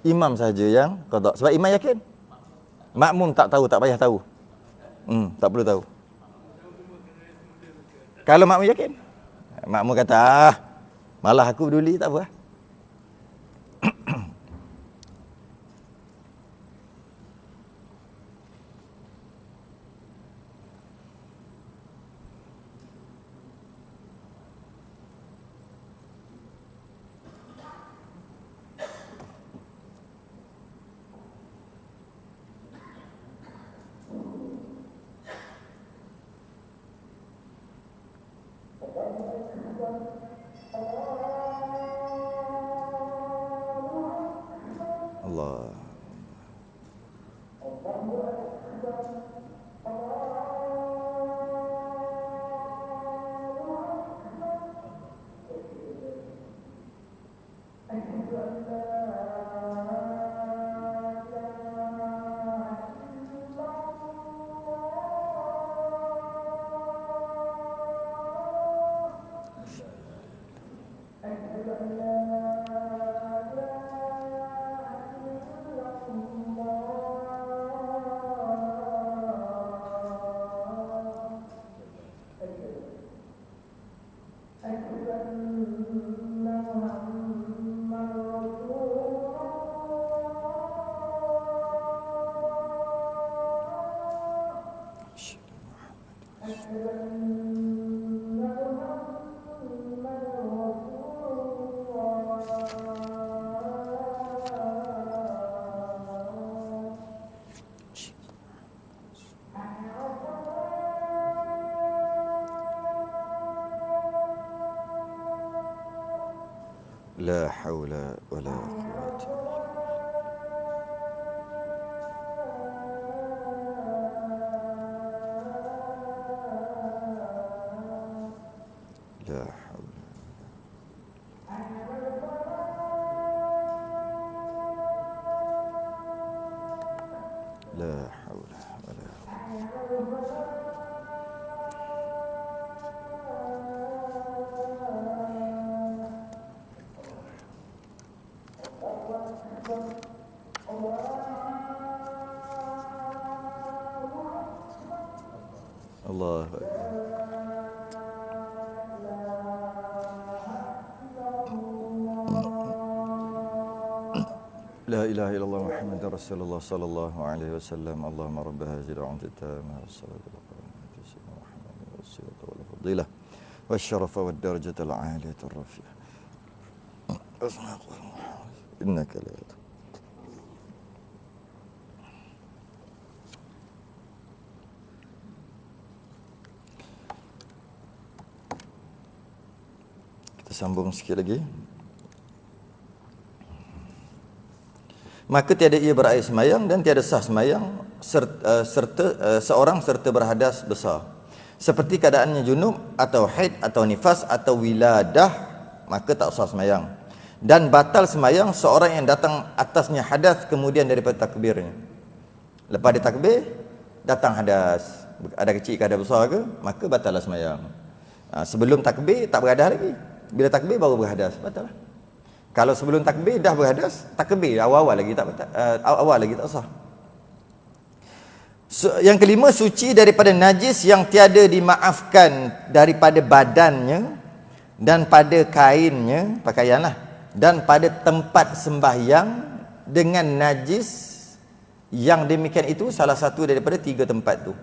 Imam saja yang qada. Sebab imam yakin. Makmum tak tahu, tak payah tahu. Tak perlu tahu. Kalau makmum yakin. Makmum kata, malah aku peduli, tak apa. Allah. La haula wala quwwata. La haula. La haula wala quwwata. Allah. La ilaha illallah Muhammadar Rasulullah sallallahu alaihi wasallam. Allahumma rabb hadhihi al-'umdati at-tammah was-salatu wa-salamu ala Muhammadin was-salatu wal-fadilah wasyarafa wad-darajata al-'aliyata ar-rafi'ah. Innaka la sambung sikit lagi. Maka tiada ia berair semayang dan tiada sah semayang serta seorang serta berhadas besar. Seperti keadaannya junub atau haid atau nifas atau wiladah, maka tak sah semayang. Dan batal semayang seorang yang datang atasnya hadas kemudian daripada takbirnya. Lepas dia takbir, datang hadas. Ada kecil ke ada besar ke, maka batallah semayang. Sebelum takbir tak berhadas lagi. Bila takbir baru berhadas, batal lah. Kalau sebelum takbir dah berhadas, takbir awal-awal lagi tak batal, awal lagi tak sah. Yang kelima, suci daripada najis yang tiada dimaafkan daripada badannya dan pada kainnya, pakaianlah, dan pada tempat sembahyang dengan najis yang demikian itu salah satu daripada 3 tempat tu.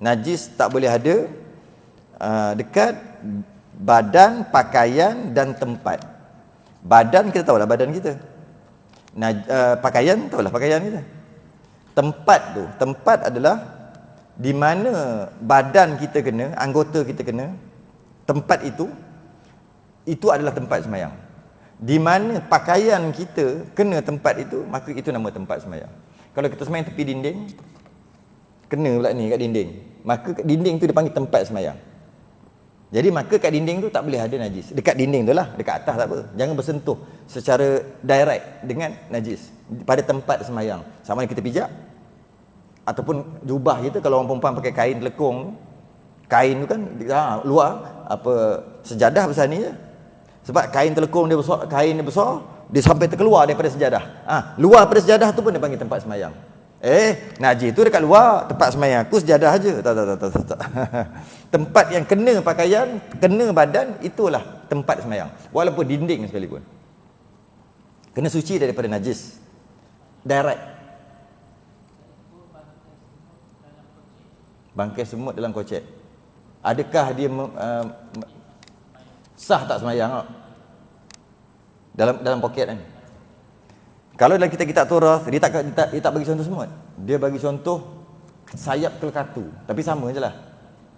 Najis tak boleh ada dekat badan, pakaian dan tempat. Badan kita tahulah badan kita. Pakaian tahulah pakaian kita. Tempat adalah di mana badan kita kena, anggota kita kena, tempat itu adalah tempat sembahyang. Di mana pakaian kita kena tempat itu, maka itu nama tempat sembahyang. Kalau kita sembahyang tepi dinding, kena pula ni kat dinding, maka kat dinding tu dipanggil tempat sembahyang. Jadi maka kat dinding tu tak boleh ada najis. Dekat dinding tu lah, dekat atas tak apa. Jangan bersentuh secara direct dengan najis pada tempat sembahyang. Sama ada kita pijak ataupun jubah kita, kalau orang perempuan pakai kain telekung, kain tu kan luar apa sejadah besar ni je. Sebab kain telekung dia besar, kain dia besar, dia sampai terkeluar daripada sejadah. Luar daripada sejadah tu pun dia panggil tempat sembahyang. Najis tu dekat luar tempat sembahyang. Aku sejadah aja. Tak. Tempat yang kena pakaian, kena badan, itulah tempat sembahyang. Walaupun dinding sekalipun. Kena suci daripada najis. Direct. Bangkai semut dalam kocek. Adakah dia sah tak sembahyang? Dalam poket kan. Kalau dalam kitab Taurat, dia tak bagi contoh semut. Dia bagi contoh sayap kelkatu. Tapi sama je lah.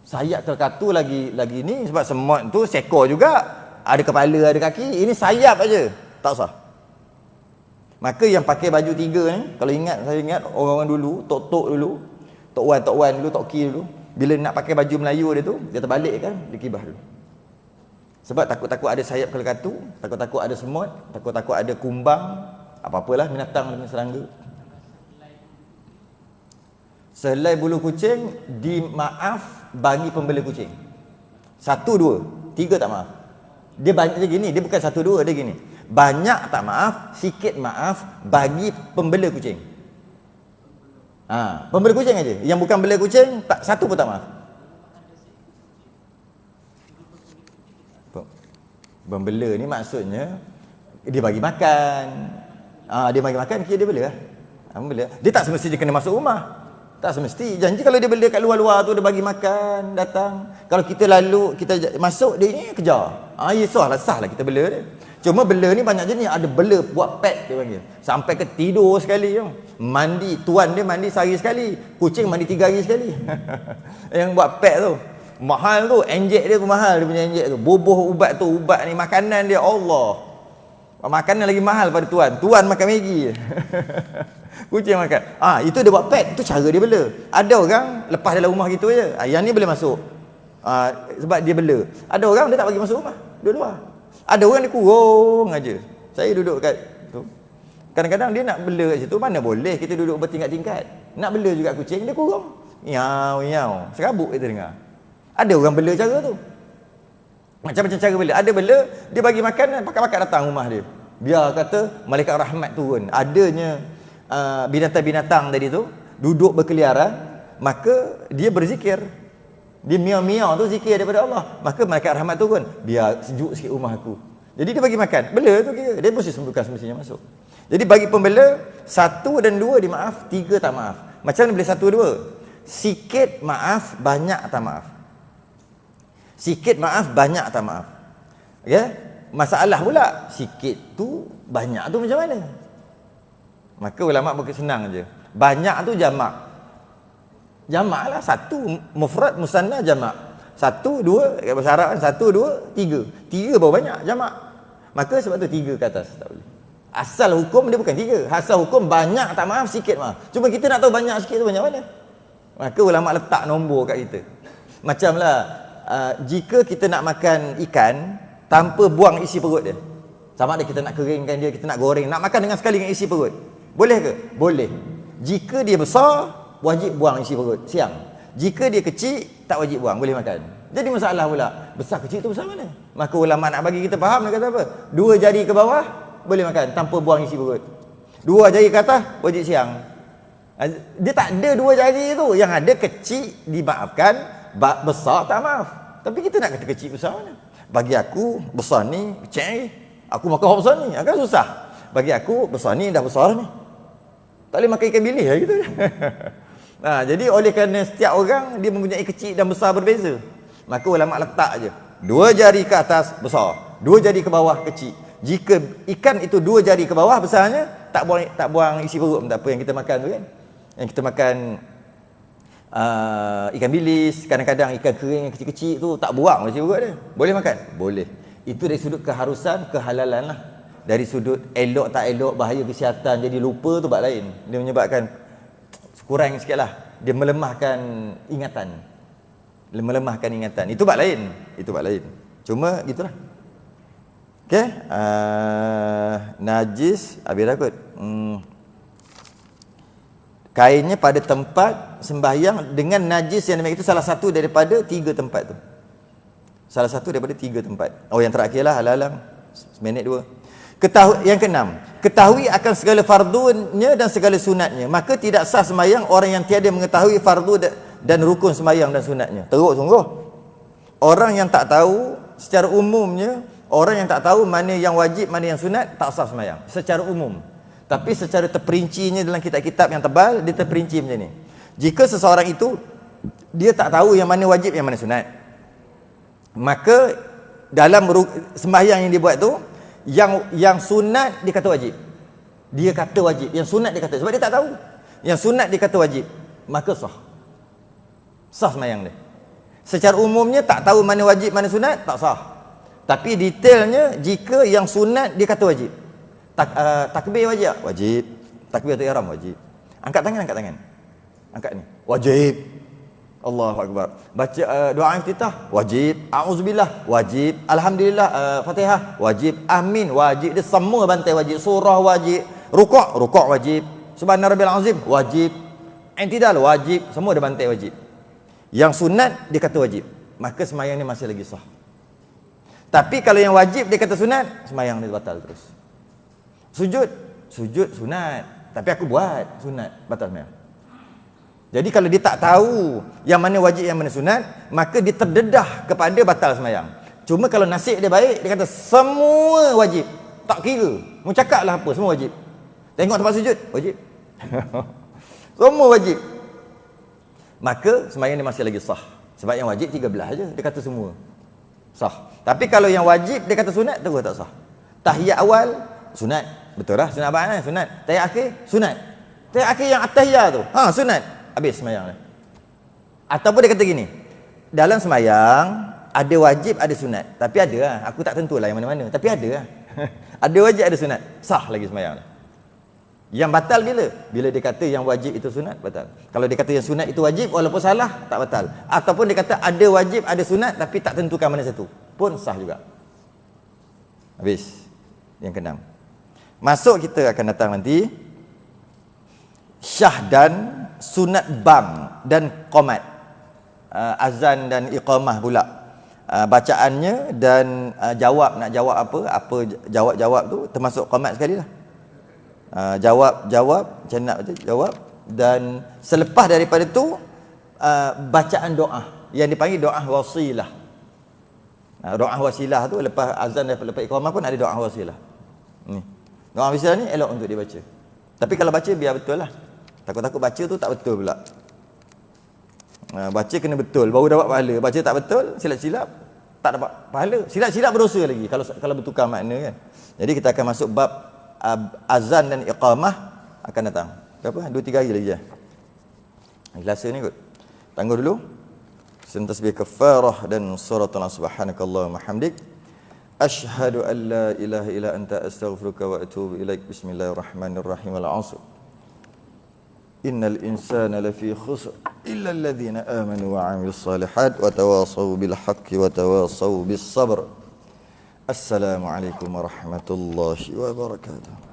Sayap kelkatu lagi ni, sebab semut tu seekor juga. Ada kepala, ada kaki. Ini sayap aja. Tak usah. Maka yang pakai baju 3 ni, kalau saya ingat orang-orang dulu, tok-tok dulu, tok wan dulu, tok ki dulu, bila nak pakai baju Melayu dia tu, dia terbalik kan, dia kibah dulu. Sebab takut-takut ada sayap kelkatu, takut-takut ada semut, takut-takut ada kumbang, apa-apalah binatang dengan serangga. Selai bulu kucing dimaaf bagi pembela kucing. 1, 2, 3 tak maaf. Dia banyak je gini, dia bukan 1, 2, dia gini. Banyak tak maaf, sikit maaf bagi pembela kucing. Pembela kucing aja. Yang bukan bela kucing, tak satu pun tak maaf. Pembela ni maksudnya dia bagi makan. Dia bagi makan, kira dia bela lah. Bela. Dia tak semestinya kena masuk rumah. Tak semesti. Janji kalau dia bela kat luar-luar tu, dia bagi makan, datang. Kalau kita lalu, kita masuk, dia ni kejar. Ya sah lah kita bela dia. Cuma bela ni banyak jenis. Ada bela buat pet dia panggil. Sampai ke tidur sekali. Mandi, tuan dia mandi sehari sekali. Kucing mandi 3 hari sekali. Yang buat pet tu. Mahal tu. Enjek dia pun mahal, dia punya enjek tu. Bubuh ubat tu, ubat ni. Makanan dia, Allah. Makanan lagi mahal pada tuan. Tuan makan Maggi. Kucing makan. Itu dia buat pet. Itu cara dia bela. Ada orang lepas dalam rumah gitu je. Yang ni boleh masuk. Sebab dia bela. Ada orang dia tak bagi masuk rumah. Dia luar. Ada orang dia kurung aja. Saya duduk kat tu. Kadang-kadang dia nak bela kat situ, mana boleh kita duduk bertingkat-tingkat. Nak bela juga kucing, dia kurung. Miau. Serabut kita dengar. Ada orang bela cara tu. Macam-macam cara bela. Ada bela, dia bagi makan, pakat-pakat datang rumah dia. Biar kata malaikat rahmat turun. Adanya binatang-binatang tadi tu duduk berkeliaran, maka dia berzikir. Dia miau-miau tu zikir daripada Allah. Maka malaikat rahmat turun. Biar sejuk sikit rumah aku. Jadi dia bagi makan. Bela tu kira. Dia mesti semestinya masuk. Jadi bagi pembela, 1 dan 2 dimaaf, 3 tak maaf. Macam mana boleh 1, 2? Sikit maaf, banyak tak maaf. Sikit maaf, banyak tak maaf. Ya? Masalah pula, sikit tu, banyak tu macam mana? Maka ulama berkesenang je. Banyak tu jamak. Jamak lah. 1 mufrad musanna jamak. 1, 2 kat bahasa Arab kan 1, 2, 3. 3 baru banyak jamak. Maka sebab tu 3 ke atas tak boleh. Asal hukum dia bukan 3. Asal hukum banyak tak maaf, sikit maaf. Cuma kita nak tahu banyak sikit tu banyak mana. Maka ulama letak nombor kat kita. Macamlah jika kita nak makan ikan tanpa buang isi perut dia. Sama ada kita nak keringkan dia, kita nak goreng, nak makan dengan sekali dengan isi perut. Boleh ke? Boleh. Jika dia besar, wajib buang isi perut siang. Jika dia kecil, tak wajib buang, boleh makan. Jadi masalah pula, besar kecil tu besar mana? Maka ulama nak bagi kita faham, dia kata apa? 2 jari ke bawah boleh makan tanpa buang isi perut. 2 jari ke atas wajib siang. Dia tak ada 2 jari tu. Yang ada kecil dimaafkan, besar tak maaf. Tapi kita nak kata kecil besar mana? Bagi aku besar ni kecil. Aku makan hok besar ni, akan susah. Bagi aku besar ni dah besar ni. Tak boleh makan ikan bilis lah gitu. Jadi oleh kerana setiap orang dia mempunyai kecil dan besar berbeza. Maka ulama letak je 2 jari ke atas besar, 2 jari ke bawah kecil. Jika ikan itu 2 jari ke bawah besarnya, tak buang isi perut pun tak apa yang kita makan tu kan. Yang kita makan ikan bilis, kadang-kadang ikan kering yang kecil-kecil tu tak buang isi perut dia. Boleh makan? Boleh. Itu dari sudut keharusan, kehalalan lah. Dari sudut elok tak elok, bahaya kesihatan, jadi lupa tu bab lain. Dia menyebabkan kurang sikit lah. Dia melemahkan ingatan. Itu bab lain. Cuma gitulah. Okey. Najis, habis dah kot. Kainnya pada tempat sembahyang dengan najis yang demikian itu salah satu daripada 3 tempat tu. Yang terakhir lah halang. Minit 2. Yang keenam, ketahui akan segala fardunya dan segala sunatnya, maka tidak sah sembahyang orang yang tiada mengetahui fardu dan rukun sembahyang dan sunatnya. Teruk sungguh. Orang yang tak tahu, secara umumnya orang yang tak tahu mana yang wajib, mana yang sunat, tak sah sembahyang secara umum. Tapi secara terperincinya dalam kitab-kitab yang tebal, dia terperinci macam ni. Jika seseorang itu dia tak tahu yang mana wajib, yang mana sunat, maka dalam sembahyang yang dia buat tu, yang sunat dia kata wajib. Dia kata wajib, yang sunat dia kata, sebab dia tak tahu. Yang sunat dia kata wajib, maka sah sembahyang dia. Secara umumnya tak tahu mana wajib, mana sunat, tak sah. Tapi detailnya, jika yang sunat dia kata wajib. Takbir wajib. Takbiratul ihram wajib. Angkat tangan. Angkat ni, wajib. Allahu akbar. Baca doa iftitah wajib, auzubillah wajib, alhamdulillah, Fatihah wajib, amin wajib, dia semua bantai wajib, surah wajib, rukuk wajib, subhana rabbil azim wajib, i'tidal wajib, semua dia bantai wajib. Yang sunat dia kata wajib, maka sembahyang ni masih lagi sah. Tapi kalau yang wajib dia kata sunat, sembahyang dia batal terus. Sujud sunat, tapi aku buat sunat, batal sembahyang. Jadi kalau dia tak tahu yang mana wajib, yang mana sunat, maka dia terdedah kepada batal sembahyang. Cuma kalau nasib dia baik, dia kata semua wajib, tak kira mau cakap lah apa, semua wajib. Tengok tempat sujud, wajib. Semua wajib, maka sembahyang dia masih lagi sah. Sebab yang wajib 13 aja, dia kata semua sah. Tapi kalau yang wajib dia kata sunat, terus tak sah. Tahiyat awal sunat, betul lah, sunat abad sunat. Tahiyat akhir sunat. Tahiyat akhir yang at-tahiyat tu, sunat. Habis sembahyang dia. Ataupun dia kata gini, dalam sembahyang ada wajib, ada sunat. Tapi ada lah, aku tak tentulah yang mana-mana, tapi ada lah. Ada wajib, ada sunat, sah lagi sembahyang dia. Yang batal bila dia kata yang wajib itu sunat, batal. Kalau dia kata yang sunat itu wajib, walaupun salah, tak batal. Ataupun dia kata ada wajib, ada sunat, tapi tak tentukan mana satu, pun sah juga. Habis. Yang keenam. Masuk kita akan datang nanti syahdan, sunat bang dan qomat, azan dan iqamah pula, bacaannya dan nak jawab apa jawab tu termasuk qomat sekali lah. Jawab macam nak jawab, dan selepas daripada tu bacaan doa yang dipanggil doa wasilah. Doa wasilah tu lepas azan dan lepas iqamah pun ada doa wasilah. Ni doa wasilah ni elok untuk dibaca, tapi kalau baca biar betul lah. Takut-takut baca tu tak betul pula. Baca kena betul baru dapat pahala. Baca tak betul, silap-silap tak dapat pahala. Silap-silap berdosa lagi kalau bertukar makna kan. Jadi kita akan masuk bab azan dan iqamah akan datang. Berapa? 2-3 hari lagi je. Selasa ni kot. Tangguh dulu. Tasbih kafarah dan suratul subhanakallahumma hamdik. Asyhadu an la ilaha illa anta astaghfiruka wa atubu ilaik. Bismillahirrahmanirrahim. Al-'asr. Innal insana lafi khusr illa alladhina amanu wa 'amilus salihat wa tawasaw bil haqqi wa tawasaw bis sabr. Assalamualaikum warahmatullahi wabarakatuh.